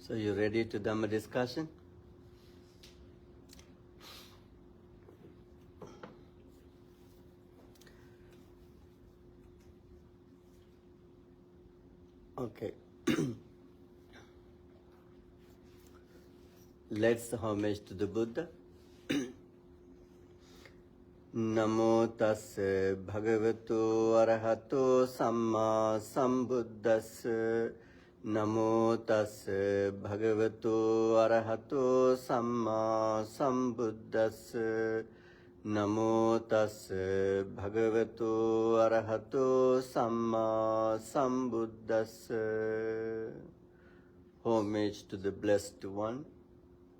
So you ready to Dhamma discussion? Okay. Let's homage to the Buddha. Namo tassa bhagavato arahato samma sambuddhassa. Namo tassa bhagavato arahato samma sambuddhassa. Namo tassa bhagavato arahato samma sambuddhassa. Homage to the Blessed One,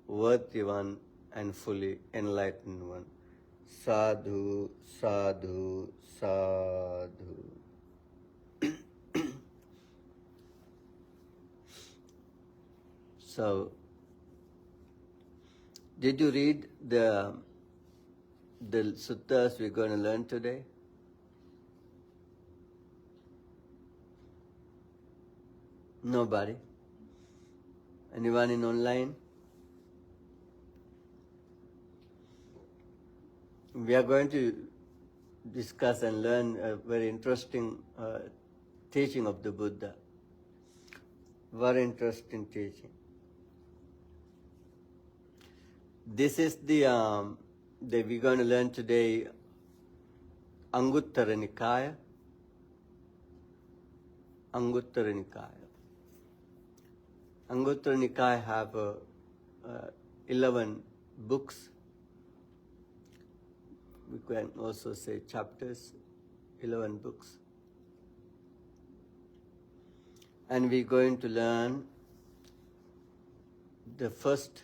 Worthy One, and fully enlightened one. Sadhu, sadhu, sadhu. So, did you read the suttas we're going to learn today? Nobody? Anyone in online? We are going to discuss and learn a very interesting teaching of the Buddha. Very interesting teaching. This is the we're going to learn today, Anguttara Nikaya. Anguttara Nikaya. Anguttara Nikaya have 11 books. We can also say chapters, 11 books. And we're going to learn the first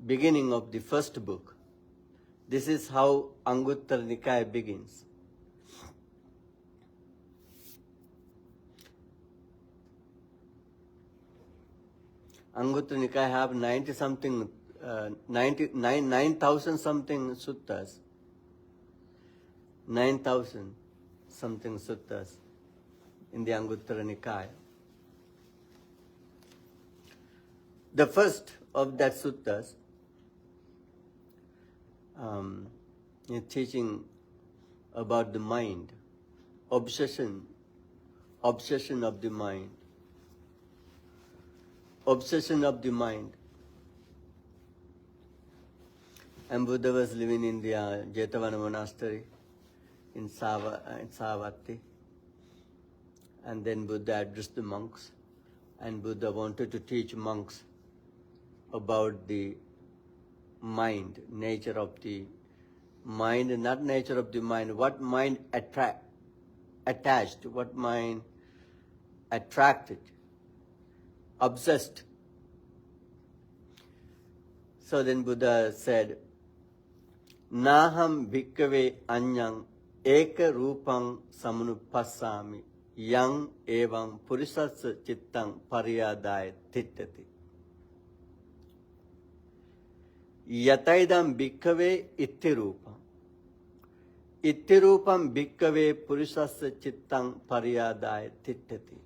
beginning of the first book. This is how Anguttara Nikaya begins. Anguttara Nikaya have 9,000 something suttas. 9,000 something suttas in the Anguttara Nikaya. The first of that suttas is teaching about the mind, obsession of the mind. Obsession of the mind. And Buddha was living in the Jetavana monastery in Savatthi. And then Buddha addressed the monks. And Buddha wanted to teach monks about the mind, nature of the mind, and not nature of the mind, what mind attached, what mind attracted, obsessed. So then Buddha said, Naham bhikkhave anyang eka rupang samanupassami yang evam purisassa chittang pariyadaya tittati. Yataidam bhikkhave ittirupam. Ittirupam bhikkhave purisassa chittang pariyadaya tittati.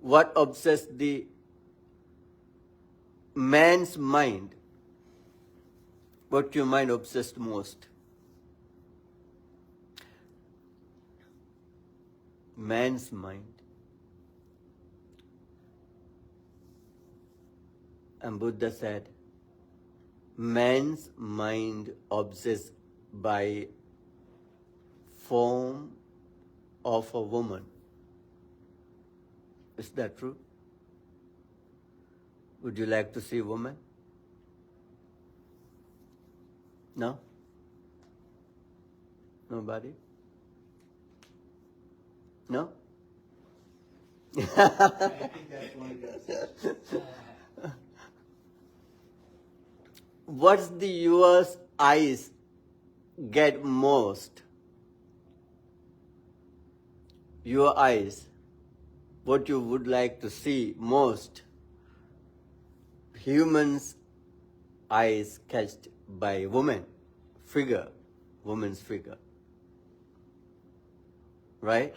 What obsessed the man's mind? What your mind obsessed most? Man's mind. And Buddha said, man's mind obsessed by form of a woman. Is that true? Would you like to see a woman? No? Nobody? No? I think that's one of those. What's the yours eyes get most? Your eyes, what you would like to see most? Humans' eyes catched by woman figure, woman's figure. Right?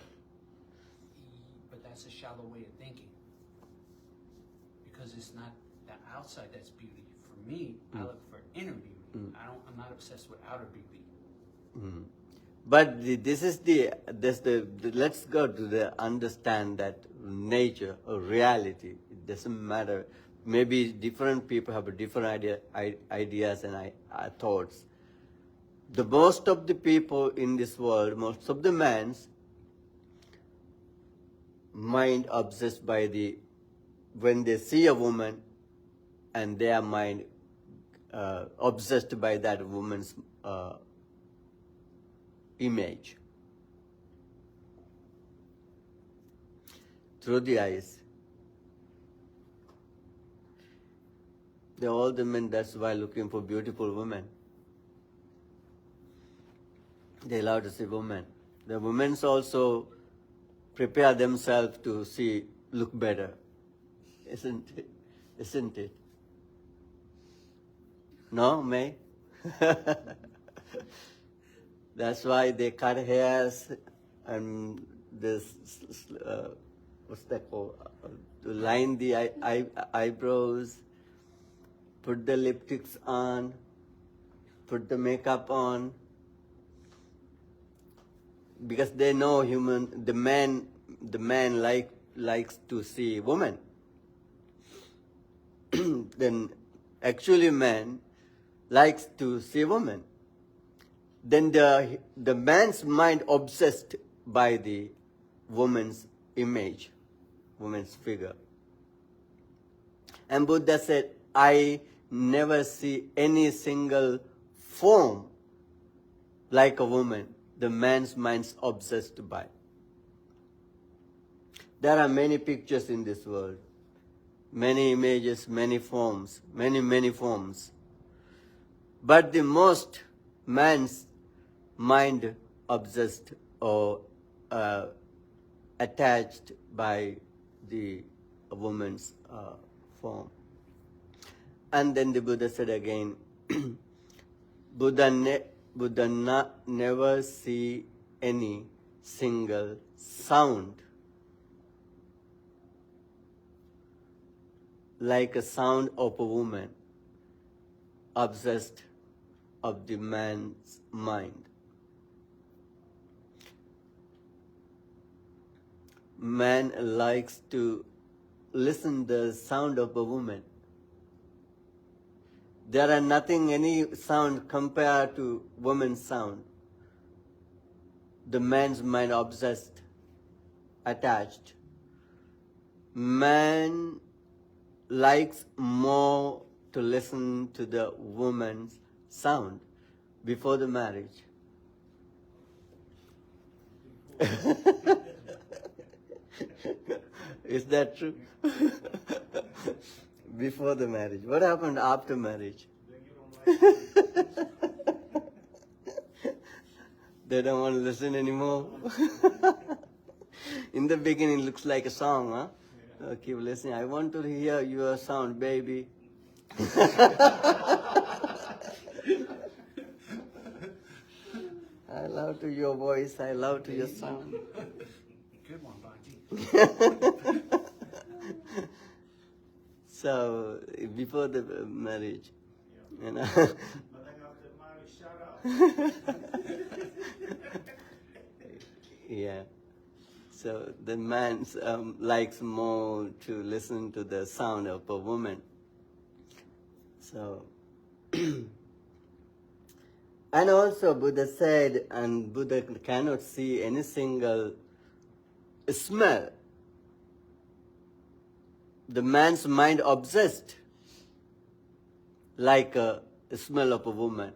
because it's not the outside that's beauty. For me, I look for inner beauty. I'm not obsessed with outer beauty. But let's go to the understand that nature or reality. It doesn't matter. Maybe different people have a different ideas and thoughts. The most of the people in this world, most of the man's mind obsessed by when they see a woman, and their mind obsessed by that woman's image through the eyes. All the men, that's why looking for beautiful women. They love to see women. The women also prepare themselves to look better. Isn't it? Isn't it? No, May? That's why they cut hairs and this, what's that called? To line the eyebrows, put the lipsticks on, put the makeup on, because they know the man likes to see woman. Then actually man likes to see woman. Then the man's mind obsessed by the woman's image, woman's figure. And Buddha said, I never see any single form like a woman the man's mind's obsessed by. There are many pictures in this world, many images, many forms, many forms. But the most man's mind obsessed or attached by the woman's form. And then the Buddha said again, Buddha never see any single sound like a sound of a woman obsessed of the man's mind. Man likes to listen the sound of a woman. There are any sound compared to woman's sound. The man's mind obsessed, attached. Man likes more to listen to the woman's sound before the marriage. Is that true? Before the marriage. What happened after marriage? They don't want to listen anymore. In the beginning, it looks like a song, huh? Yeah. Keep listening. I want to hear your sound, baby. I love to your voice. I love to your sound. Good one, Bhaji. So, before the marriage, you know. Yeah. So the man likes more to listen to the sound of a woman. So, and also Buddha said, and Buddha cannot see any single smell. The man's mind obsessed like a smell of a woman.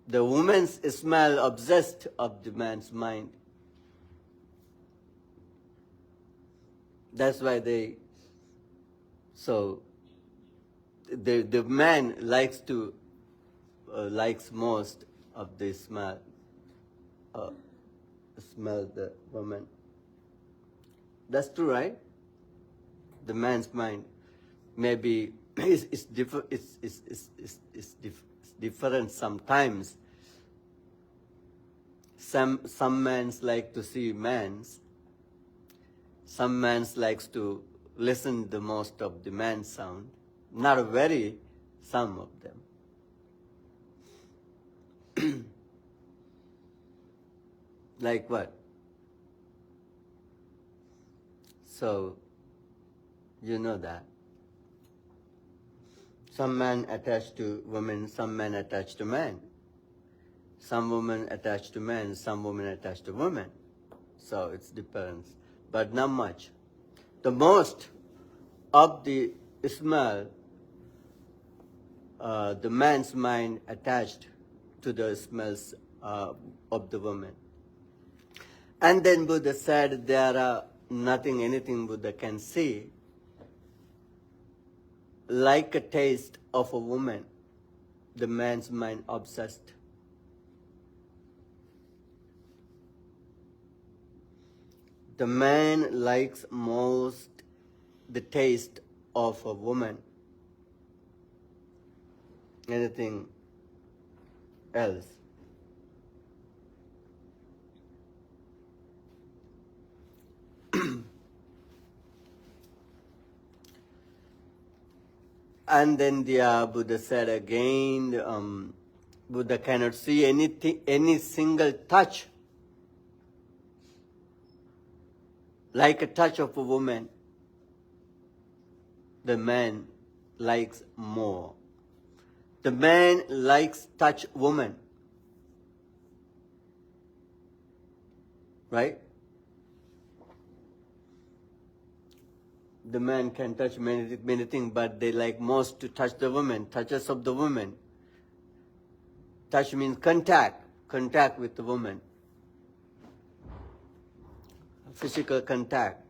The woman's smell obsessed of the man's mind. That's why the man likes most of the smell the woman. That's true, right? The man's mind maybe is different sometimes. Some men like to see men's. Some man likes to listen the most of the man's sound. Not very, some of them. Like what? So, you know that. Some men attached to women, some men attached to men. Some women attached to men, some women attached to women. So it depends, but not much. The most of the smell, the man's mind attached to the smells of the woman. And then Buddha said there are nothing, anything Buddha can see like a taste of a woman, the man's mind obsessed. The man likes most the taste of a woman. Anything else? And then the Buddha said again, Buddha cannot see anything, any single touch like a touch of a woman. The man likes more. The man likes touch woman. Right? The man can touch many things, but they like most to touch the woman, touches of the woman. Touch means contact with the woman. Physical contact.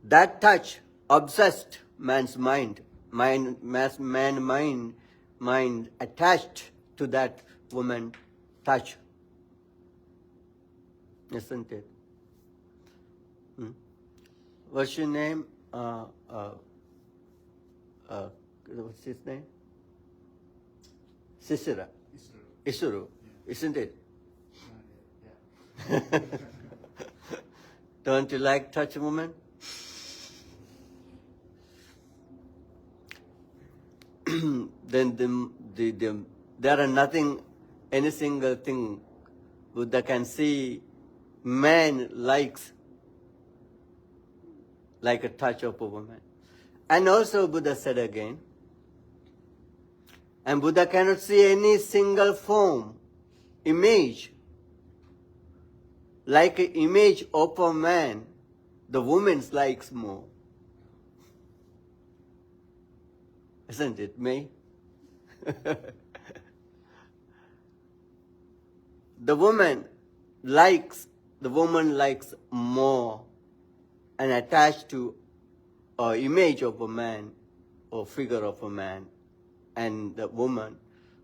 That touch obsessed man's mind attached to that woman touch. Isn't it? What's your name? What's his name? Sisira. Isuru. Yeah. Isn't it? Yeah. Don't you like touch a woman? Then there are nothing, any single thing Buddha can see man likes like a touch of a woman. And also Buddha said again, and Buddha cannot see any single form, image, like an image of a man, the woman likes more. Isn't it, me? The woman likes more and attached to an image of a man or figure of a man, and the woman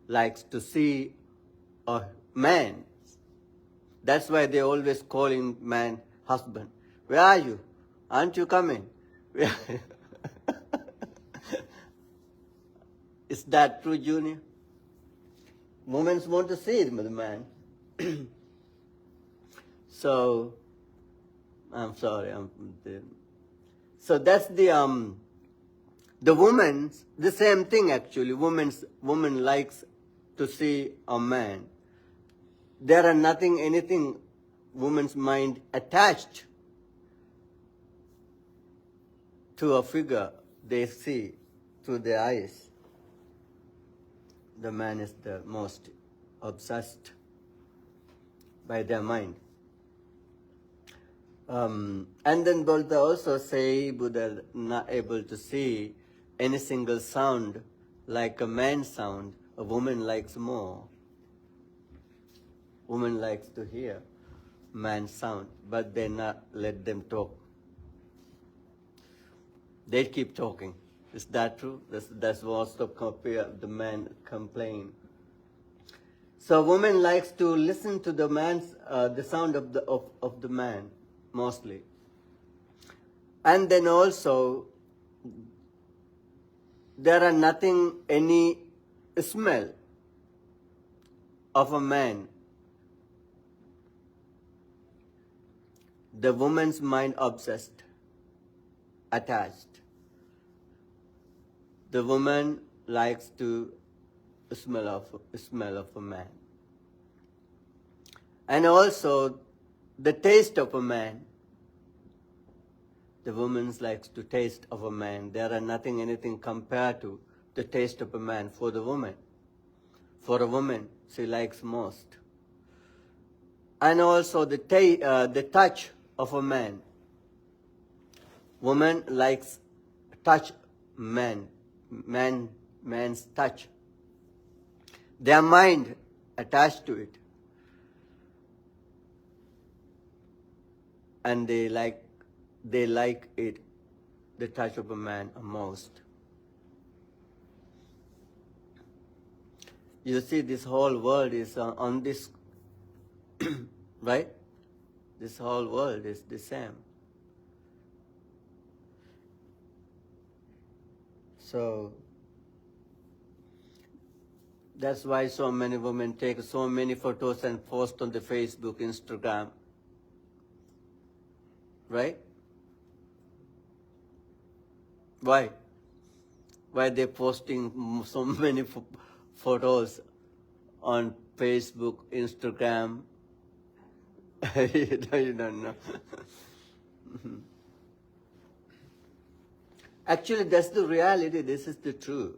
likes to see a man. That's why they always calling man husband. Where are you? Aren't you coming? Is that true, Junior? Women want to see the man. I'm sorry. So that's the woman's the same thing actually. Woman likes to see a man. There are anything woman's mind attached to a figure they see through their eyes. The man is the most obsessed by their mind. And then Buddha also say Buddha not able to see any single sound like a man's sound. A woman likes more. Woman likes to hear man's sound, but they not let them talk. They keep talking. Is that true? That's what the man complain. So woman likes to listen to the man's the sound of the man mostly. And then also there are any smell of a man. the woman's mind obsessed, attached. The woman likes to smell of a man. And also the taste of a man. The woman likes to taste of a man. There are anything compared to the taste of a man for the woman. For a woman, she likes most. And also the touch of a man. Woman likes touch man's touch. Their mind attached to it. And they like it, the touch of a man most. You see, this whole world is on this, right? This whole world is the same. So, that's why so many women take so many photos and post on the Facebook, Instagram. Right? Why? Why they're posting so many photos on Facebook, Instagram? You don't know. Actually, that's the reality. This is the truth.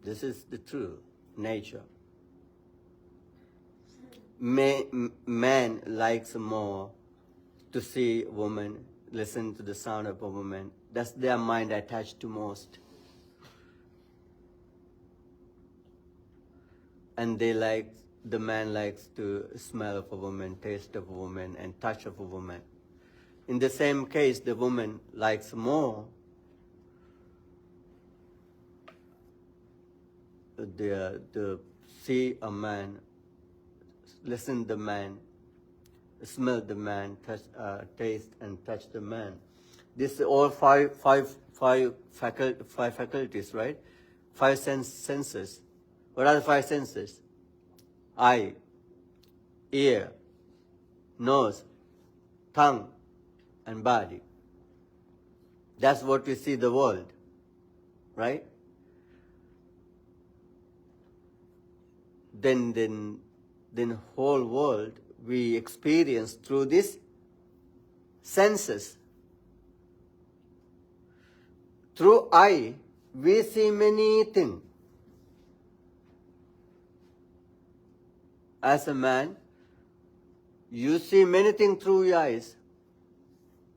This is the true nature. Man likes more to see a woman, listen to the sound of a woman. That's their mind attached to most. And the man likes to smell of a woman, taste of a woman, and touch of a woman. In the same case, the woman likes more to see a man, listen to the man, smell the man, taste and touch the man. This is all five faculties, right? Five senses. What are the five senses? Eye, ear, nose, tongue, and body. That's what we see the world, right? Then whole world we experience through these senses. Through eye, we see many things. As a man, you see many things through your eyes,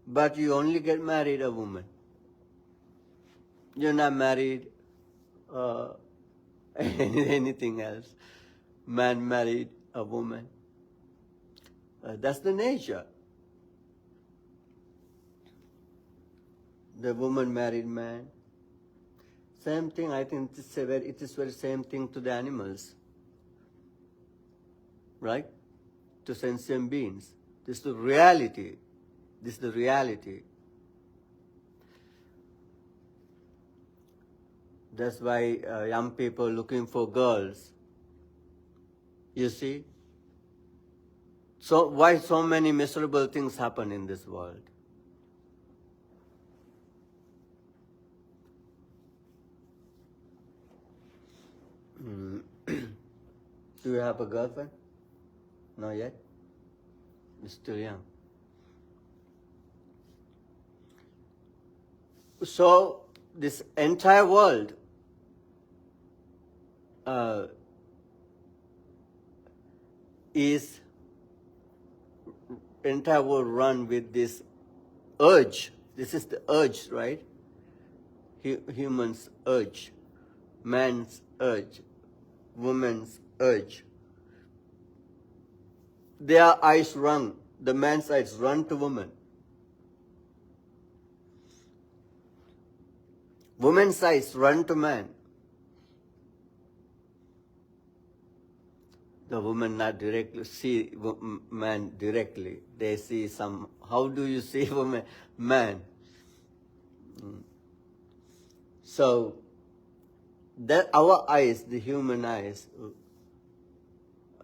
but you only get married a woman. You're not married anything else. Man married a woman. That's the nature. The woman married man. Same thing, I think it is very same thing to the animals. Right? To sentient beings. This is the reality. This is the reality. That's why young people looking for girls. You see? So why so many miserable things happen in this world? Do you have a girlfriend? Not yet? You're still young. So this entire world run with this urge. This is the urge, right? Human's urge, man's urge, woman's urge. Their eyes run, the man's eyes run to woman. Woman's eyes run to man. The woman not directly see man directly. They see some. How do you see woman, man? So that our eyes, the human eyes,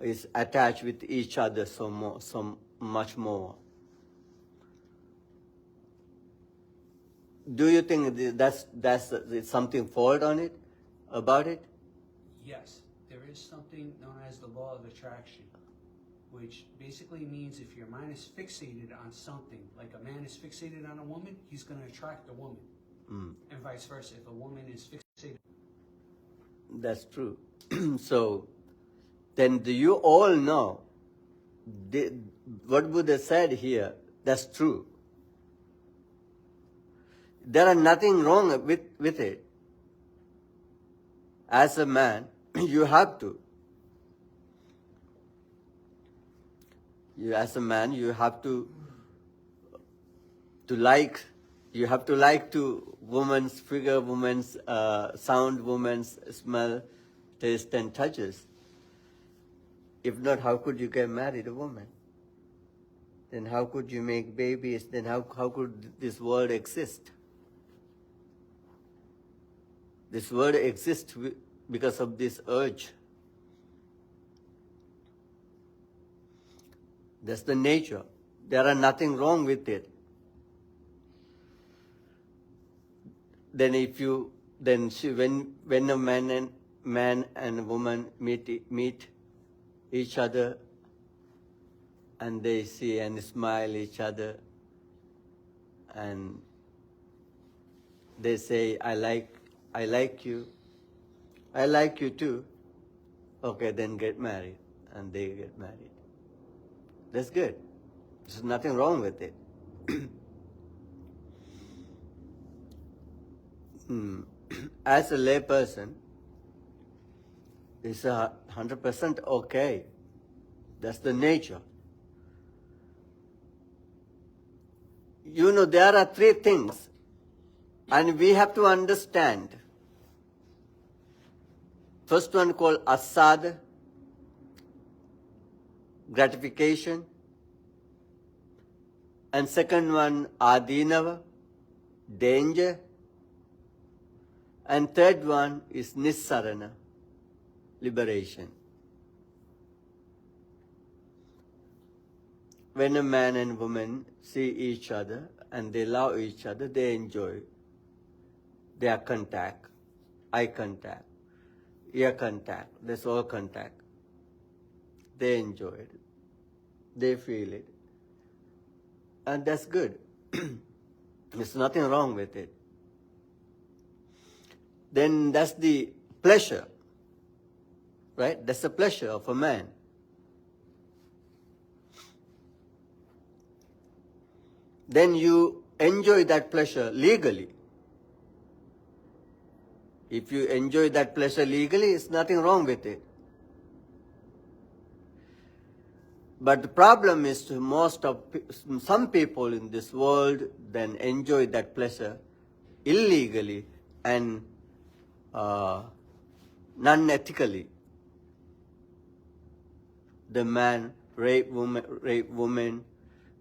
is attached with each other so much more. do you think that's something fault on it, about it? Yes, there is something known as the law of attraction, which basically means if your mind is fixated on something, like a man is fixated on a woman, he's going to attract a woman. And vice versa, if a woman is fixated. That's true. So, then do you all know what Buddha said here? That's true. There are nothing wrong with it. As a man, you have to. As a man, you have to like. You have to like to woman's figure, woman's sound, woman's smell, taste, and touches. If not, how could you get married a woman? Then how could you make babies? Then how could this world exist? This world exists because of this urge. That's the nature. There are nothing wrong with it. Then when a man and woman meet each other, and they see and smile each other, and they say, I like you, I like you too. Okay, then get married, and they get married. That's good. There's nothing wrong with it. As a lay person, it's 100% okay. That's the nature. You know, there are three things, and we have to understand. First one called asada, gratification, and second one adinava, danger, and third one is nissarana, liberation. When a man and woman see each other and they love each other, they enjoy their contact, eye contact, ear contact, that's all contact. They enjoy it. They feel it. And that's good. There's nothing wrong with it. Then that's the pleasure, right? That's the pleasure of a man. Then you enjoy that pleasure legally. If you enjoy that pleasure legally, it's nothing wrong with it. But the problem is some people in this world then enjoy that pleasure illegally and non-ethically. The man rape women,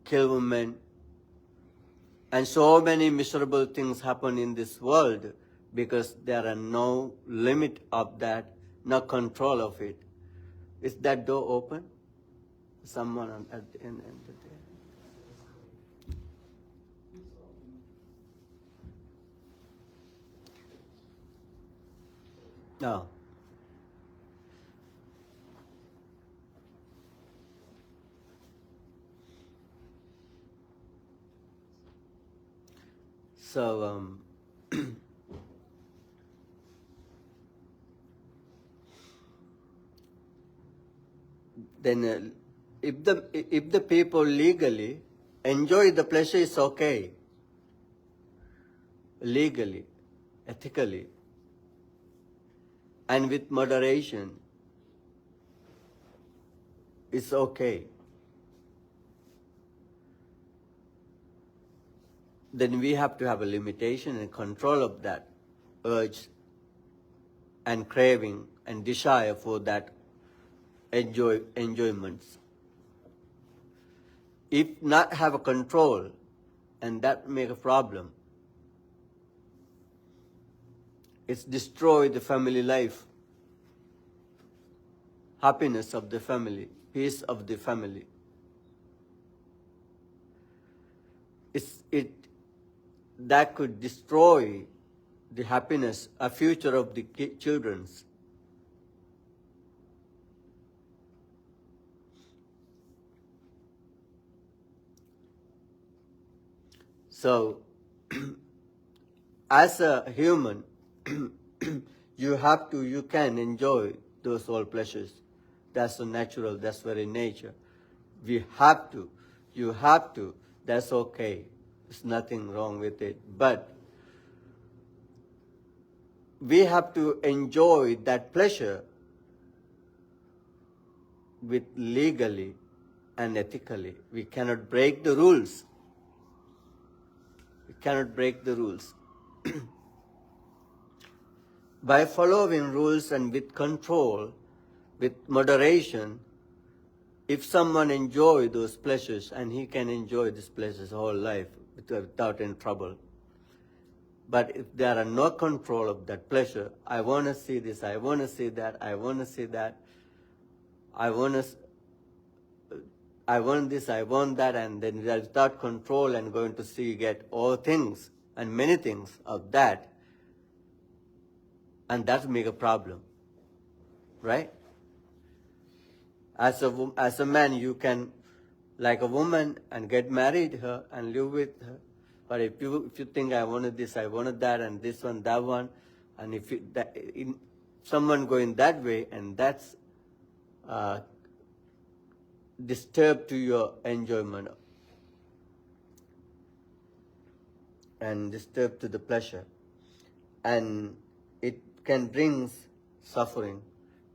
kill women, and so many miserable things happen in this world because there are no limit of that, no control of it. Is that door open? Someone at the end of the day. No. So then if the people legally enjoy the pleasure, it's okay. Legally, ethically, and with moderation, it's okay. Then we have to have a limitation and control of that urge and craving and desire for that enjoyments. If not have a control, and that make a problem, it's destroy the family life, happiness of the family, peace of the family. that could destroy the happiness, a future of the children's. So, as a human, you can enjoy those all pleasures. That's so natural, that's very nature. We have to, you have to, that's okay. There's nothing wrong with it. But we have to enjoy that pleasure with legally and ethically. We cannot break the rules. We cannot break the rules. By following rules and with control, with moderation, if someone enjoys those pleasures, and he can enjoy these pleasures whole life without any trouble. But if there are no control of that pleasure, I want to see this, I want to see that, I want to see that, I want this, I want that, and then without control and going to see, get all things and many things of that, and that make a problem, right? As a man, you can, like a woman, and get married her and live with her. But if you think I wanted this, I wanted that, and this one, that one, and if someone going that way, and that's disturb to your enjoyment and disturb to the pleasure, and it can bring suffering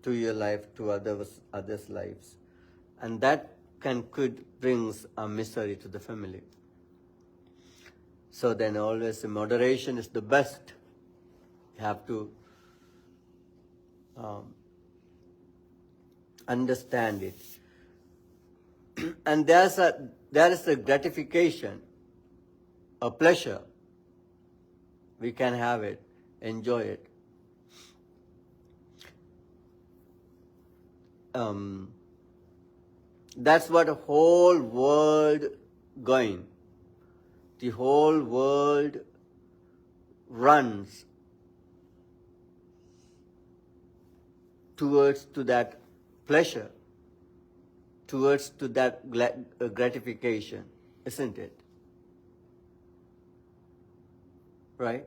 to your life, to others' lives, and that could bring a misery to the family. So then always moderation is the best. You have to understand it. And there is a gratification, a pleasure. We can have it, enjoy it. That's what the whole world going. The whole world runs towards to that pleasure, towards to that gratification, isn't it? Right?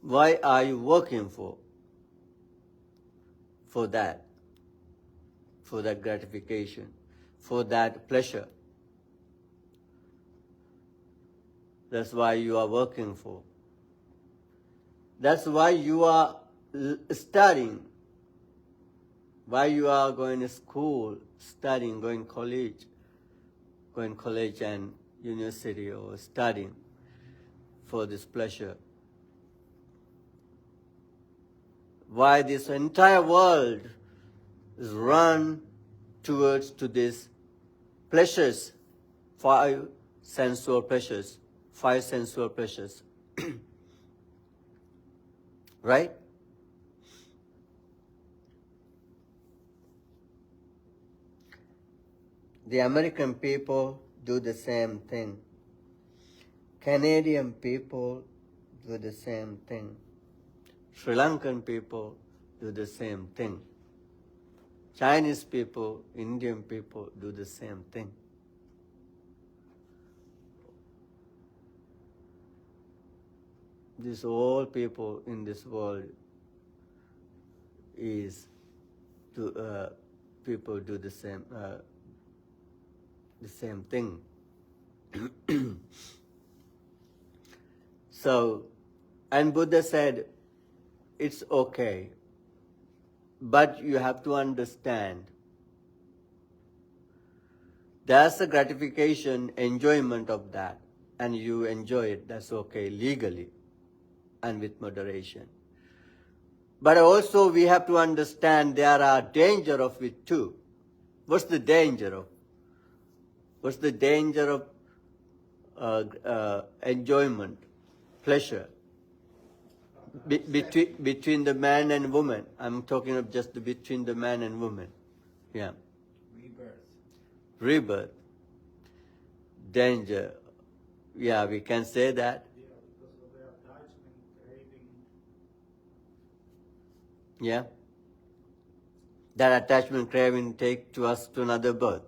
Why are you working for that gratification, for that pleasure? That's why you are working for. That's why you are studying, why you are going to school, studying, going college and university, or studying for this pleasure. Why this entire world is run towards to these pleasures, five sensual pleasures. Right? The American people do the same thing. Canadian people do the same thing. Sri Lankan people do the same thing. Chinese people, Indian people do the same thing. These all people in this world people do the same thing. So, and Buddha said, it's okay, but you have to understand there's a gratification, enjoyment of that, and you enjoy it, that's okay, legally and with moderation. But also we have to understand there are danger of it too. What's the danger of? What's the danger of enjoyment, pleasure? Between the man and woman. I'm talking of just between the man and woman. Yeah. Rebirth. Rebirth. danger. Yeah, we can say that. Yeah, because of their attachment, craving. Yeah. That attachment craving take to us to another birth.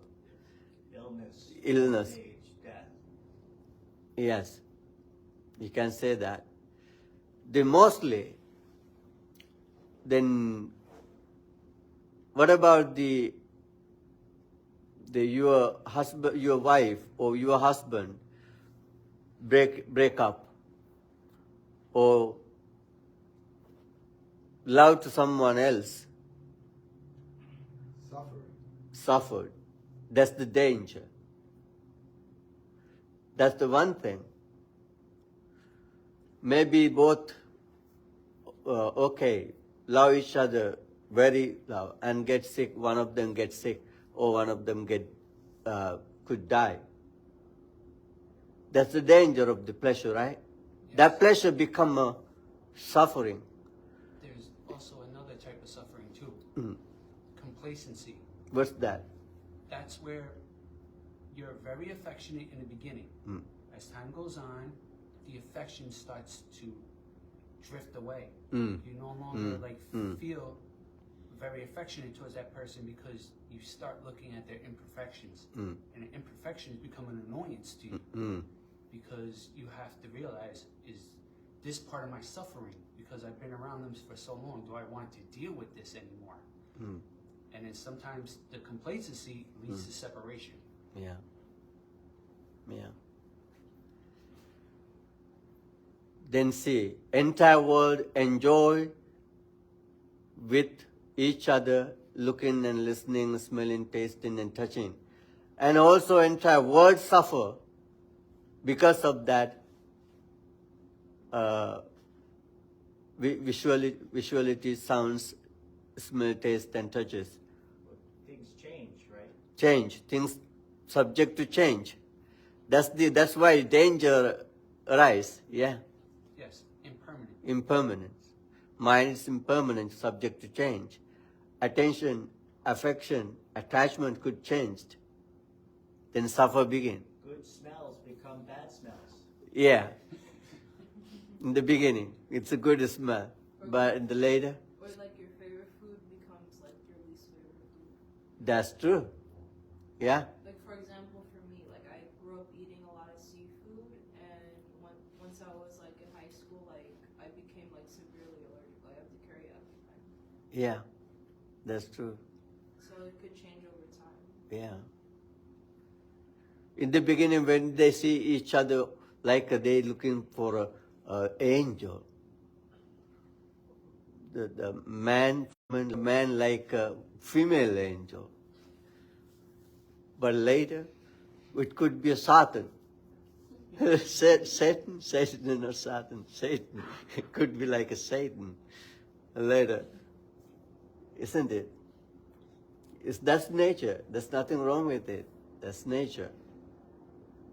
Illness, Illness. old age, death. Yes. You can say that. Then what about your husband, your wife or your husband break up or love to someone else, suffered. That's the danger. That's the one thing. Maybe both love each other, very love, and get sick. One of them gets sick, or one of them could die. That's the danger of the pleasure, right? Yes. That pleasure become a suffering. There's also another type of suffering too. Complacency. What's that? That's where you're very affectionate in the beginning. As time goes on, the affection starts to drift away. You no longer feel very affectionate towards that person because you start looking at their imperfections. And the imperfections become an annoyance to you. Because you have to realize, is this part of my suffering? Because I've been around them for so long, do I want to deal with this anymore? And then sometimes the complacency leads to separation. Yeah. Then see, entire world enjoy with each other, looking and listening, smelling, tasting and touching. And also entire world suffer because of that visuality, sounds, smell, taste and touches. Things change, right? Change, things subject to change. That's why danger arise. Yeah. Yes, impermanent. Impermanence. Mind is impermanent, subject to change. Attention, affection, attachment could change. Then suffer begin. Good smells become bad smells. Yeah. In the beginning, it's a good smell. But in the later, Or like your favorite food becomes like your least favorite food. that's true. Yeah. Like for example, for me, like I grew up eating a lot of seafood, and once I was like in high school, like I became like severely allergic. Like I have to carry EpiPen. Yeah. That's true. So it could change over time. Yeah. In the beginning, when they see each other, like they looking for a angel. The man like a female angel. But later, it could be a Satan. Satan or Satan. Satan. It could be like a Satan later. Isn't it? That's nature. There's nothing wrong with it. That's nature.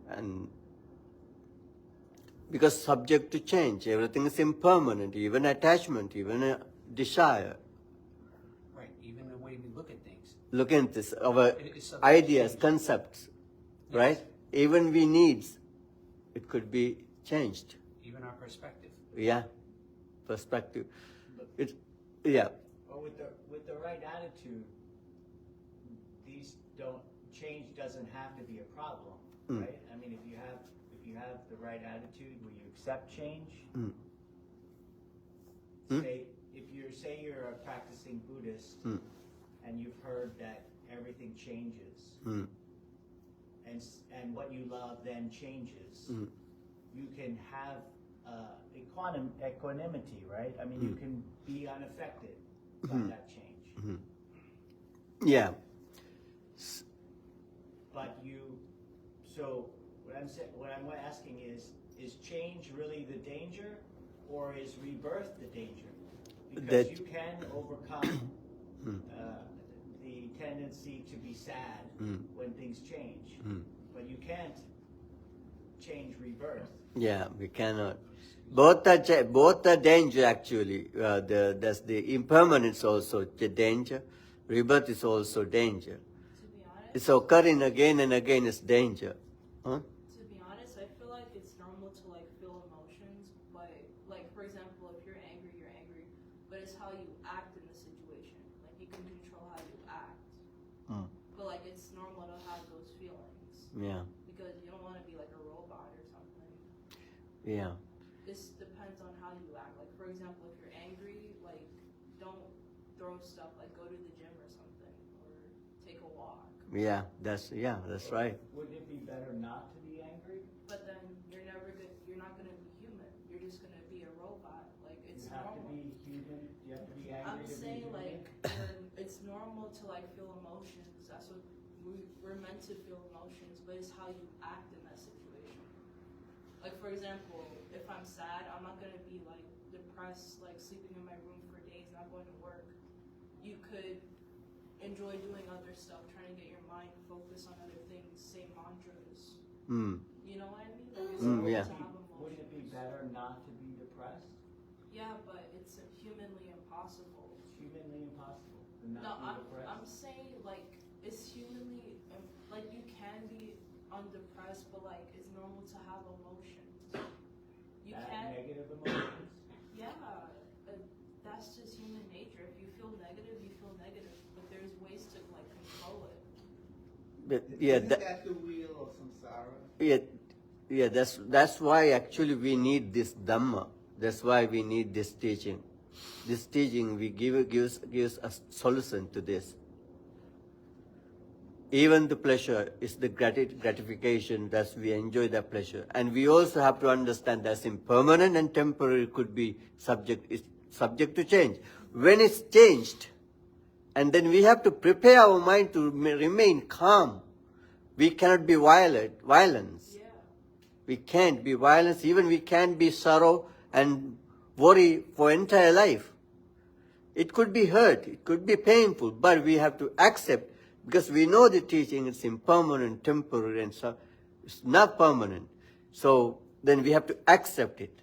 And because subject to change, everything is impermanent, even attachment, even a desire. Right, even the way we look at things. Look at this, our It's subject to ideas, change. concepts, Yes. right? Even we needs, it could be changed. Even our perspective. Yeah, perspective. Yeah. But with the right attitude, these change doesn't have to be a problem, right? I mean, if you have the right attitude where you accept change, say you're a practicing Buddhist and you've heard that everything changes, and what you love then changes, you can have equanimity, right? I mean, you can be unaffected by that change. Yeah. But so what I'm asking is change really the danger, or is rebirth the danger? Because you can overcome the tendency to be sad when things change, but you can't change rebirth. Yeah, we cannot. Both are danger actually. That's the impermanence also the danger. Rebirth is also danger. To be honest, It's occurring again and again is danger. Huh? to Yeah. because you don't want to be like a robot or something. Yeah. This depends on how you act. Like, for example, if you're angry, like, don't throw stuff, like go to the gym or something, or take a walk. Yeah, that's right. Wouldn't it be better not to be angry? But then you're not gonna be human. You're just gonna be a robot. Like, it's You have to normal. be human, you have to be angry I'm to be saying human? like it's normal to like feel emotions. That's what we're meant to feel emotions, but it's how you act in that situation. Like, for example, if I'm sad, I'm not gonna be like depressed, like sleeping in my room for days, not going to work. You could enjoy doing other stuff, trying to get your mind focused on other things, say mantras. You know what I mean? Like, it's normal yeah. to have Wouldn't it be emotions. better not to be depressed? Yeah, but it's humanly impossible. It's humanly impossible to not No, be I'm depressed. saying like it's humanly like you can be undepressed, but like it's normal to have emotions. You That can, negative emotions? yeah. That's just human nature. If you feel negative, you feel negative. But there's ways to like control it. But yeah, Isn't that the wheel of samsara? yeah, that's why actually we need this Dhamma. That's why we need this teaching. This teaching gives a solution to this. Even the pleasure is the gratification that we enjoy that pleasure. And we also have to understand that's impermanent and temporary, could be subject to change. When it's changed, and then we have to prepare our mind to remain calm. We cannot be violence. Yeah. We can't be violence, even we can't be sorrow and worry for entire life. It could be hurt, it could be painful, but we have to accept, because we know the teaching is impermanent, temporary, and so it's not permanent. So then we have to accept it.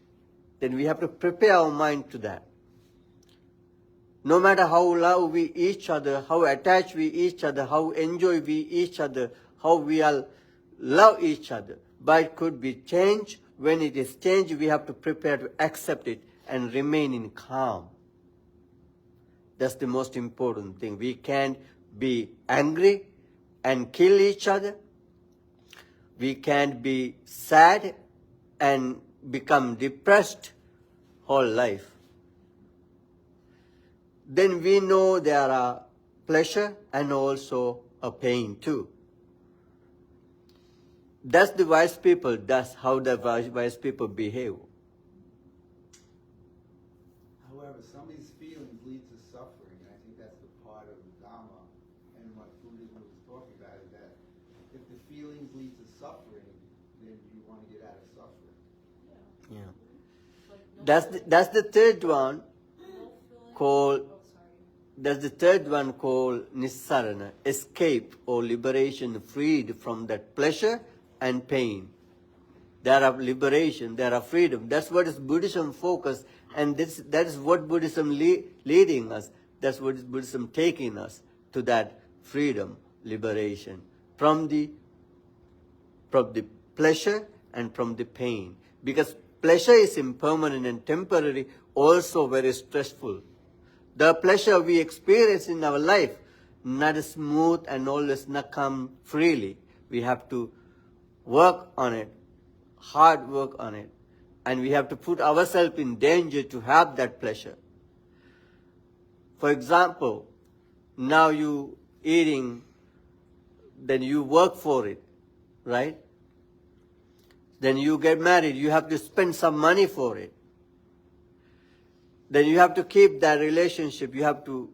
Then we have to prepare our mind to that. No matter how love we each other, how attached we each other, how enjoy we each other, how we all love each other, but it could be changed. When it is changed, we have to prepare to accept it and remain in calm. That's the most important thing. We can't be angry and kill each other. We can't be sad and become depressed whole life. Then we know there are pleasure and also a pain too. That's the wise people, that's how the wise people behave. However, some of these feelings lead to suffering. I think that's the part of the Dhamma and what Buddhism was talking about, is that if the feelings lead to suffering, then you want to get out of suffering. Yeah. Yeah. Like, That's the third one feeling called, sorry. that's the third one called Nissarana, escape or liberation, freed from that pleasure and pain. There are liberation, there are freedom. That's what is Buddhism focus, and that is what Buddhism leading us. That's what is Buddhism taking us to, that freedom, liberation from the pleasure and from the pain. Because pleasure is impermanent and temporary, also very stressful. The pleasure we experience in our life, not smooth and always not come freely. We have to work on it, hard work on it, and we have to put ourselves in danger to have that pleasure. For example, now you eating, then you work for it, right? Then you get married, you have to spend some money for it. Then you have to keep that relationship, you have to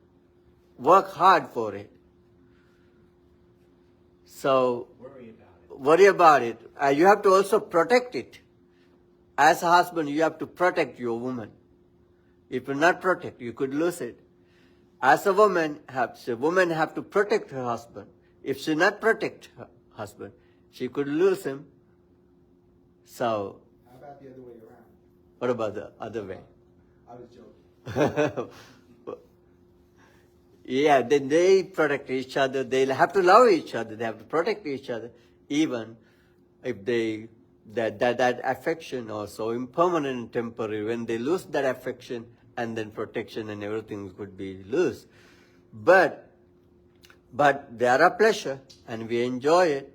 work hard for it. So, worry about it. You have to also protect it. As a husband, you have to protect your woman. If you not protect, you could lose it. As a woman, have to protect her husband. If she not protect her husband, she could lose him. So, How about the other way around? what about the other way? I was joking. Yeah, then they protect each other. They have to love each other. They have to protect each other, even if that affection also impermanent and temporary. When they lose that affection, and then protection and everything could be lost. But there are pleasure, and we enjoy it.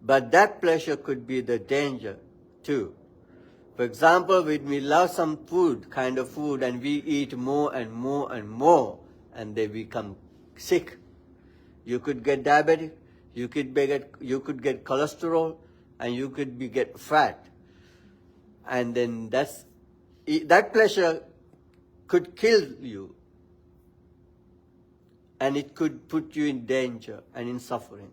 But that pleasure could be the danger too. For example, when we love some food, kind of food, and we eat more and more and more, and they become sick. You could get diabetic, you could get cholesterol, and you could get fat. And then that pleasure could kill you. And it could put you in danger and in suffering.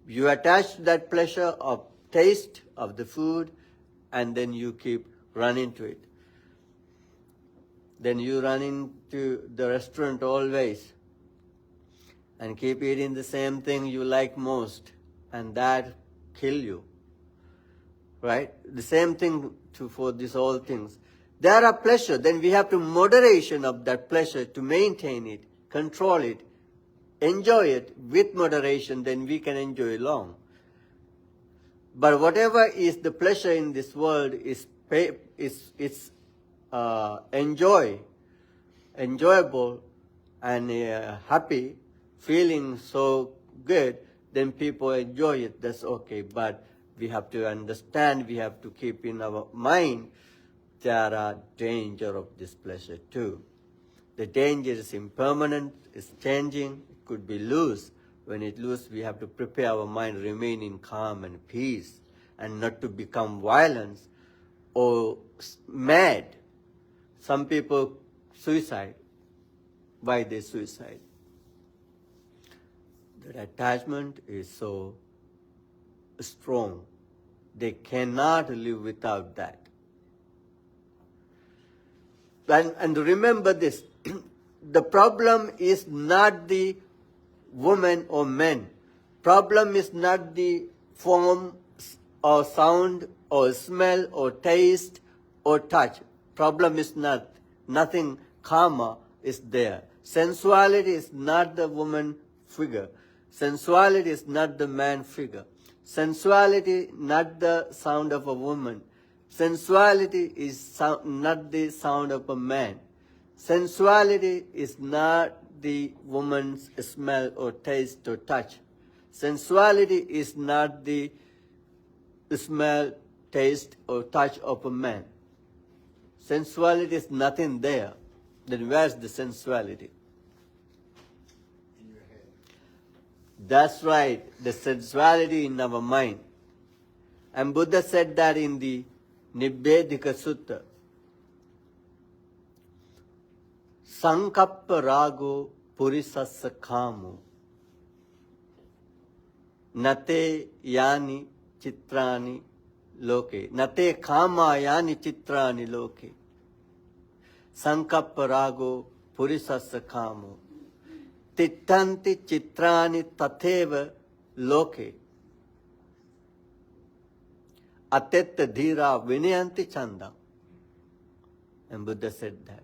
You attach to that pleasure of taste of the food, and then you keep running to it. Then you run into the restaurant always and keep eating the same thing you like most, and that kill you. Right? The same thing for these all things. There are pleasure, then we have to moderation of that pleasure to maintain it, control it, enjoy it with moderation, then we can enjoy long. But whatever is the pleasure in this world is enjoyable and happy, feeling so good, then people enjoy it, that's okay. But we have to understand, we have to keep in our mind, there are danger of this pleasure too. The danger is impermanent, it's changing, it could be loose. When it loose, we have to prepare our mind, remain in calm and peace, and not to become violent or mad. Some people suicide. Why they suicide? That attachment is so strong. They cannot live without that. And remember this, the problem is not the woman or men. Problem is not the form or sound or smell or taste or touch. Problem is nothing karma is there. Sensuality is not the woman figure. Sensuality is not the man figure. Sensuality not the sound of a woman. Sensuality is not the sound of a man. Sensuality is not the woman's smell or taste or touch. Sensuality is not the smell, taste or touch of a man. Sensuality is nothing there. Then where's the sensuality? In your head. That's right, the sensuality in our mind. And Buddha said that in the Nibbedika Sutta. Sankappa rago purisassa kamo. Nate yani chitrani loke. Nate kama yani chitrani loke. Sankappa rago purisassa kamo. Tittanti chitrani tatheva loke. Atetta dhira vinayanti chanda. And Buddha said that.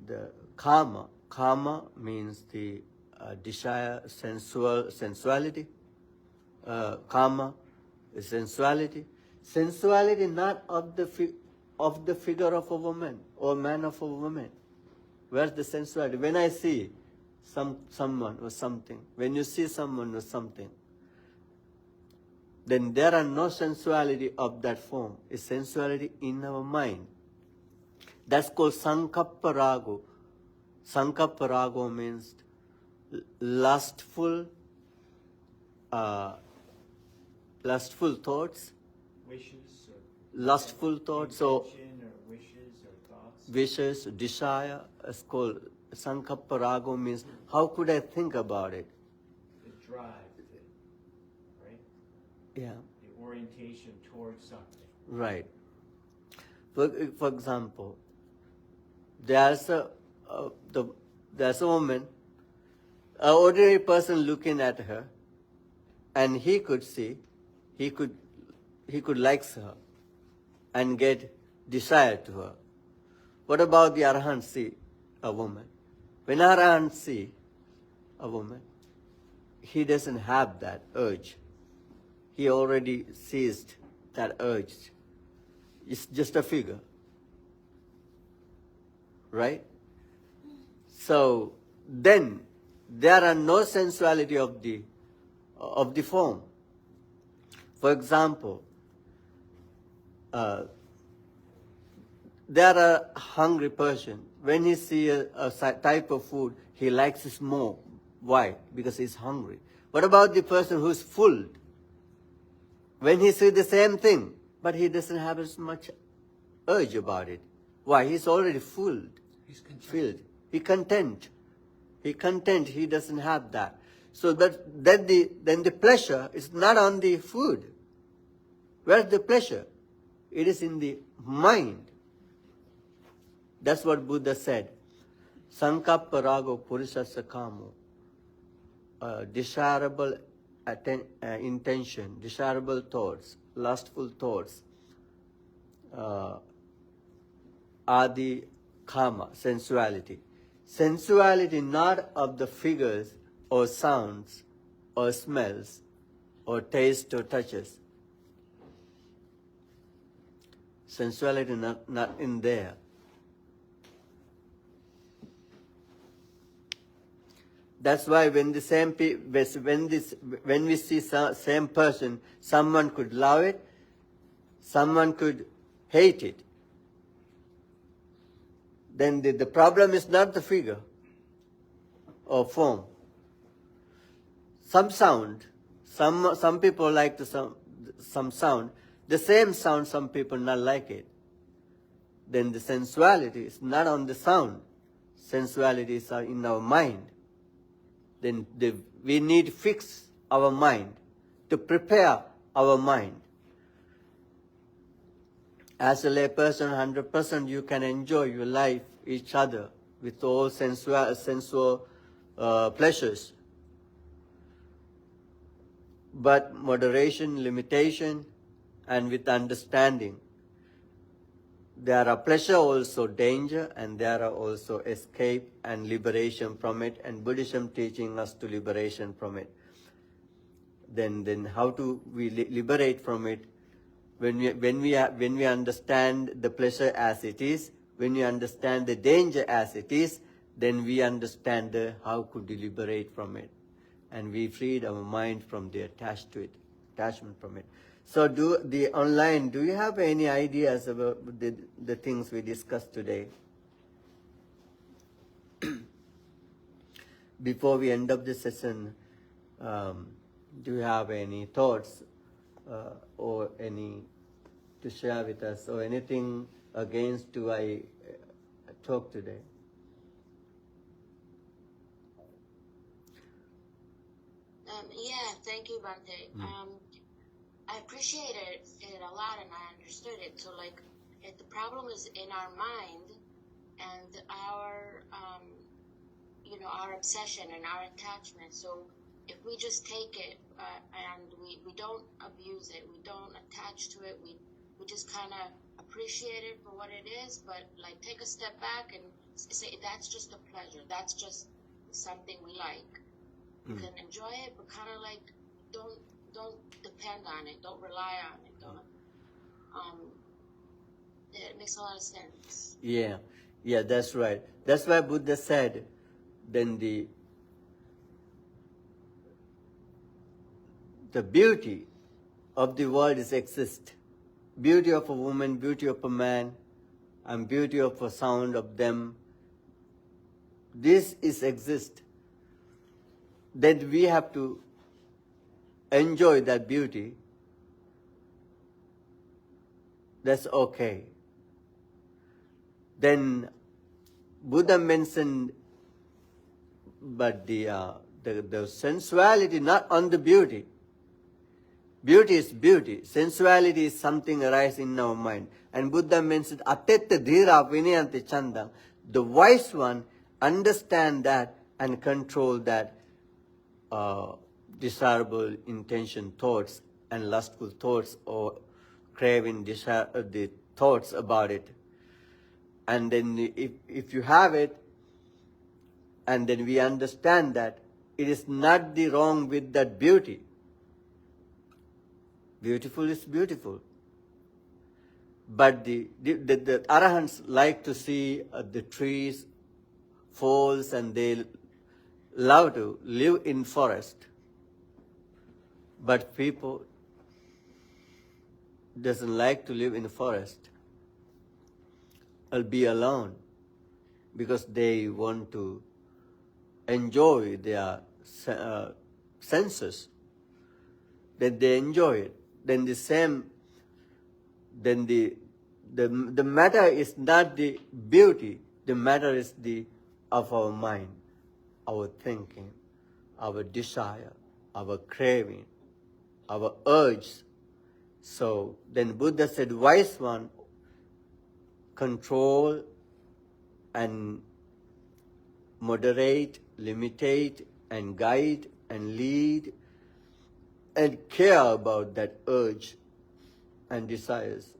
The karma means the desire, sensuality. Karma is sensuality. Sensuality not of the figure of a woman or man of a woman. Where's the sensuality? When I see someone or something, when you see someone or something, then there are no sensuality of that form. It's sensuality in our mind. That's called Sankappa rago. Sankappa rago means lustful thoughts. Wishes or Lustful thoughts or intention or wishes or thoughts. wishes, desire. It's called Sankappa rago means how could I think about it? The drive, right? Yeah. The orientation towards something. Right. For example, there's a woman, an ordinary person looking at her, and he could like her and get desire to her. What about the Arahant see a woman? When Arahant see a woman, he doesn't have that urge. He already seized that urge. It's just a figure. Right? So then there are no sensuality of the of the form. For example, there are a hungry person. When he sees a type of food, he likes it more. Why? Because he's hungry. What about the person who's full? When he sees the same thing, but he doesn't have as much urge about it. Why? He's already full. He's content. Filled. He content. He content. He doesn't have that. So then the pleasure is not on the food. Where's the pleasure? It is in the mind. That's what Buddha said. Sankappa rago purisassa kamo. Desirable intention, desirable thoughts, lustful thoughts are the kama, sensuality. Sensuality not of the figures or sounds or smells or taste or touches. Sensuality not in there. That's why when we see same person, someone could love it, someone could hate it. Then the problem is not the figure or form. Some sound, some people like some sound. The same sound, some people not like it. Then the sensuality is not on the sound. Sensuality is in our mind. Then we need to fix our mind, to prepare our mind. As a lay person, 100% you can enjoy your life, each other, with all sensual pleasures. But moderation, limitation, and with understanding. There are pleasure, also danger, and there are also escape and liberation from it, and Buddhism teaching us to liberation from it. Then how do we liberate from it? When we understand the pleasure as it is, when we understand the danger as it is, then we understand how could we liberate from it, and we freed our mind from the attachment from it. So do you have any ideas about the things we discussed today? Before we end up the session, do you have any thoughts or any to share with us, or anything against do I talk today? Yeah, thank you, Bhante. I appreciated it a lot and I understood it. So the problem is in our mind and our obsession and our attachment. So if we just take it and we don't abuse it, we don't attach to it, we just kind of appreciate it for what it is, but take a step back and say that's just a pleasure. That's just something we like. You can enjoy it, but kind of don't depend on it. Don't rely on it. It makes a lot of sense. Yeah, that's right. That's why Buddha said, then the beauty of the world is exist. Beauty of a woman, beauty of a man, and beauty of a sound of them. This is exist. Then we have to enjoy that beauty. That's okay. Then Buddha mentioned, but the sensuality not on the beauty. Beauty is beauty. Sensuality is something arise in our mind. And Buddha mentioned, Atetta dhira vinayanti chandam. The wise one understand that and control that desirable intention thoughts and lustful thoughts or craving the thoughts about it. And then if you have it, and then we understand that it is not the wrong with that beauty. Beautiful is beautiful. But the Arahants like to see the trees, falls, and they love to live in forest. But people doesn't like to live in the forest or be alone because they want to enjoy their senses. Then they enjoy it. Then the matter is not the beauty. The matter is of our mind, our thinking, our desire, our craving, our urge. So then Buddha said, wise one, control and moderate, limitate, and guide and lead and care about that urge and desires.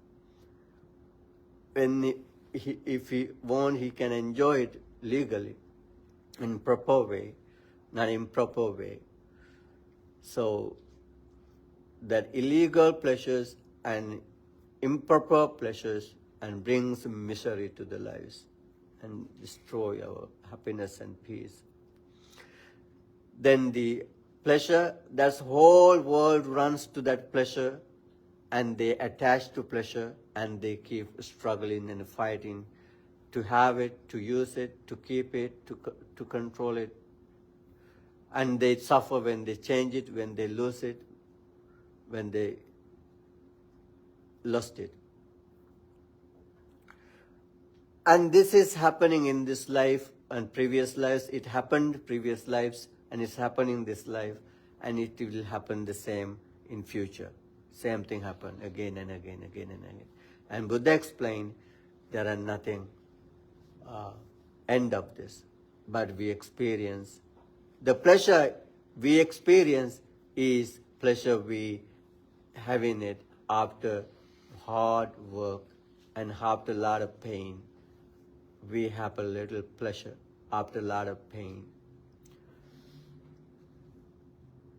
If he want, he can enjoy it legally, in proper way, not improper way. So that illegal pleasures and improper pleasures and brings misery to the lives and destroy our happiness and peace. Then the pleasure, that whole world runs to that pleasure and they attach to pleasure and they keep struggling and fighting to have it, to use it, to keep it, to control it. And they suffer when they change it, when they lose it, when they lost it. And this is happening in this life and previous lives. It happened previous lives and it's happening this life and it will happen the same in future. Same thing happen again and again, again and again. And Buddha explained there are nothing end of this, but we experience. The pleasure we experience is pleasure we having it after hard work and after a lot of pain. We have a little pleasure after a lot of pain.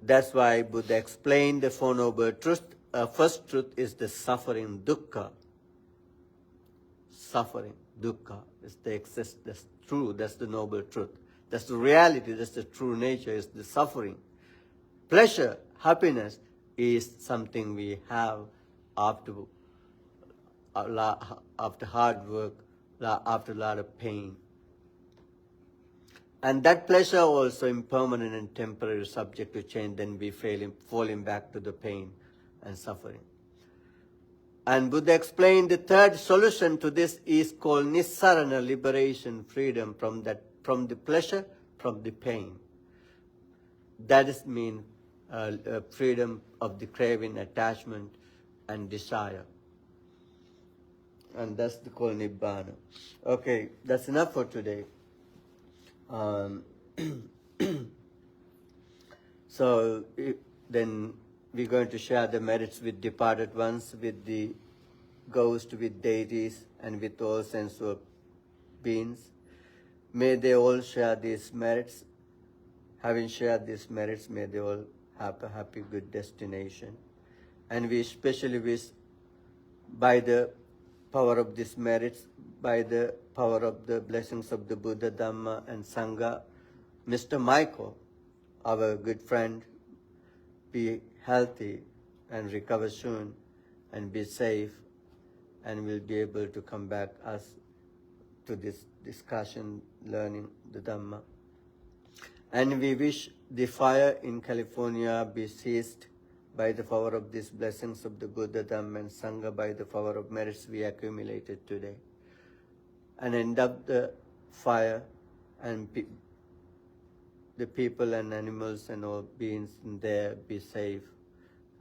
That's why Buddha explained the Four Noble Truths. First truth is the suffering, dukkha. Suffering, dukkha, is the exist. That's true. That's the noble truth. That's the reality. That's the true nature. Is the suffering. Pleasure, happiness, is something we have after hard work, after a lot of pain. And that pleasure also impermanent and temporary, subject to change, then we falling back to the pain and suffering. And Buddha explained the third solution to this is called Nissarana, liberation, freedom from the pleasure, from the pain. That is mean freedom of the craving, attachment, and desire. And that's the called Nibbana. Okay, that's enough for today. So then we're going to share the merits with departed ones, with the ghosts, with deities, and with all sensual beings. May they all share these merits. Having shared these merits, may they all have a happy, good destination. And we especially wish, by the power of these merits, by the power of the blessings of the Buddha, Dhamma, and Sangha, Mr. Michael, our good friend, be healthy and recover soon and be safe, and will be able to come back us to this discussion, learning the Dhamma. And we wish the fire in California be ceased by the power of these blessings of the Buddha, Dhamma, and Sangha, by the power of merits we accumulated today. And end up the fire, and the people and animals and all beings in there be safe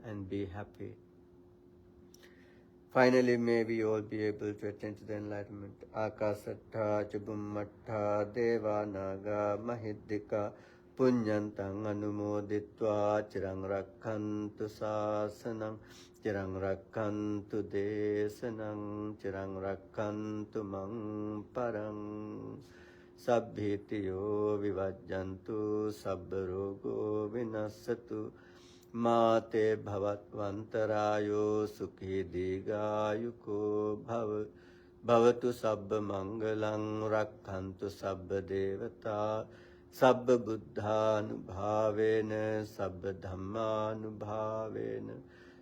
and be happy. Finally, may we all be able to attain to the enlightenment. Akasattha Chubummattha Deva Naga Mahiddhika Punyantang Anumoditva Chirang Rakkantu Sasanang Chirang Rakkantu Desanang Chirang Rakkantu Mang Parang Sabbhitiyo Vivajjantu Sabbarogo Vinasatu Mate Bhavatvantarayo Sukhi Digayuko Bhavatu Sabba Mangalang Rakkantu Sabba Devata Sabba buddhanubhavena, sabba dhammanubhavena,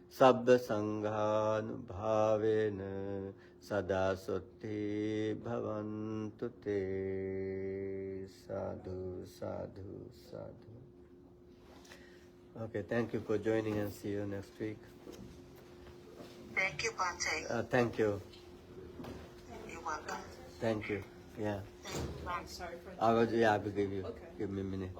sabba sanghanubhavena, sada sotti bhavantu te. Sadhu, sadhu, sadhu. Okay, thank you for joining and see you next week. Thank you, Bhante. Thank you. You're welcome. Thank you. Yeah. Thank you, Bhante. Sorry for I will give you. Okay. Give me a minute.